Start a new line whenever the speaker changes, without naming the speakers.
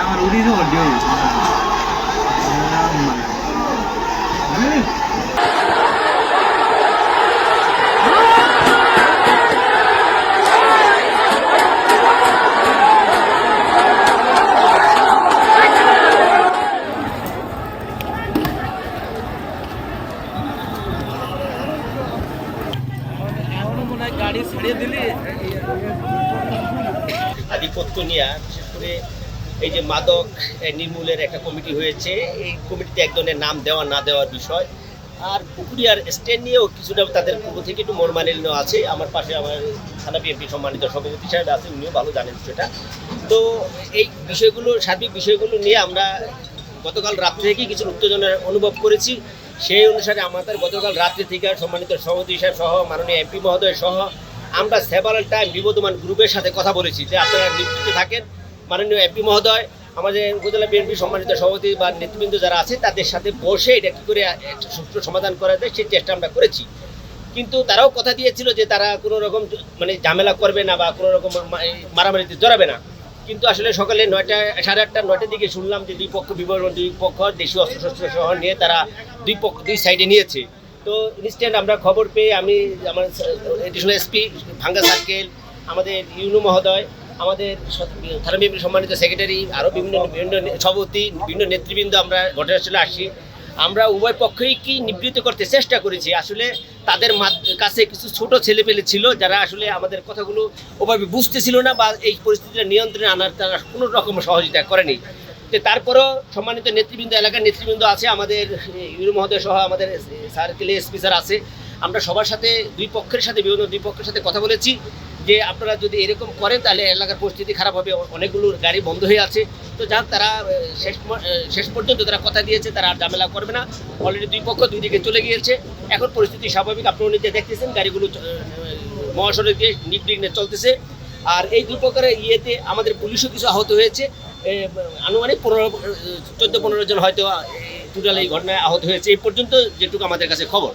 আমার উড়িয়ে দেবো ডিও গাড়ি ছাড়িয়ে দিলি
আধিপত্য নিয়ে বিশেষ করে এই যে মাদক নির্মূলের একটা কমিটি হয়েছে, এই কমিটিতে একজনের নাম দেওয়া না দেওয়ার বিষয়, আর পুকুরিয়ার স্ট্যান্ড নিয়েও কিছুটা তাদের পূর্ব থেকে একটু মনমালিন্য আছে। আমার পাশে আমার থানা বিএনপি সম্মানিত সভাপতি সাহেব আছেন, উনিও ভালো জানেন সেটা। তো এই বিষয়গুলো, সার্বিক বিষয়গুলো নিয়ে আমরা গতকাল রাত্রে থেকেই কিছু উত্তেজনার অনুভব করেছি। সেই অনুসারে আমাদের গতকাল রাত্রে থেকে সম্মানিত সভাপতি সাহেব সহ মাননীয় এমপি মহোদয় সহ আমরা সেভারাল টাইম বিবদমান গ্রুপের সাথে কথা বলেছি যে আপনারা নিশ্চিত থাকেন, মাননীয় এমপি মহোদয় আমাদের উপজেলা বিএনপি সম্মানিত সভাপতি বা নেতৃবৃন্দ যারা আছে তাদের সাথে বসে এটা কী করে একটা সুষ্ঠু সমাধান করা যায় সেই চেষ্টা আমরা করেছি। কিন্তু তারাও কথা দিয়েছিল যে তারা কোনো রকম মানে ঝামেলা করবে না বা কোনো রকম মারামারিতে জড়াবে না। কিন্তু আসলে সকালে 9টা, 8:30, 9টার দিকে শুনলাম যে দুই পক্ষ দেশীয় অস্ত্রশস্ত্র সহ নিয়ে তারা দুই সাইডে নিয়েছে। তো ইনস্ট্যান্ট আমরা খবর পেয়ে আমি আমার এডিশনাল এসপি ভাঙ্গা সার্কেল, আমাদের ইউনো মহোদয়, আমাদের থানা বিএনপি সম্মানিত সেক্রেটারি, আরও বিভিন্ন সভাপতি, বিভিন্ন নেতৃবৃন্দ আমরা ঘটনাস্থলে আসি। আমরা উভয় পক্ষই কি নিবৃত্ত করতে চেষ্টা করেছি। আসলে তাদের কাছে কিছু ছোট ছেলেপেলে ছিল যারা আসলে আমাদের কথাগুলো ওভাবে বুঝতেছিল না বা এই পরিস্থিতিটা নিয়ন্ত্রণে আনার তারা কোনো রকম সহযোগিতা করেনি। তো তারপরও সম্মানিত নেতৃবৃন্দ, এলাকার নেতৃবৃন্দ আছে, আমাদের ইউরো মহোদয় সহ আমাদের সার্কেলে এসপি স্যার আছে, আমরা সবার সাথে বিভিন্ন দুই পক্ষের সাথে কথা বলেছি যে আপনারা যদি এরকম করেন তাহলে এলাকার পরিস্থিতি খারাপ হবে। অনেকগুলো গাড়ি বন্ধ হয়ে আছে। তো যাক, তারা শেষ পর্যন্ত তারা কথা দিয়েছে তারা আর ঝামেলা করবে না। অলরেডি দুই পক্ষ দুই দিকে চলে গিয়েছে। এখন পরিস্থিতি স্বাভাবিক, আপনারা নিজে দেখতেছেন গাড়িগুলো মহাসড়ক দিয়ে নির্বিঘ্নে চলতেছে। আর এই দুই পক্ষের ইয়েতে আমাদের পুলিশও কিছু আহত হয়েছে, আনুমানিক 14-15 জন হয়তো টোটাল এই ঘটনায় আহত হয়েছে এই পর্যন্ত যেটুকু আমাদের কাছে খবর।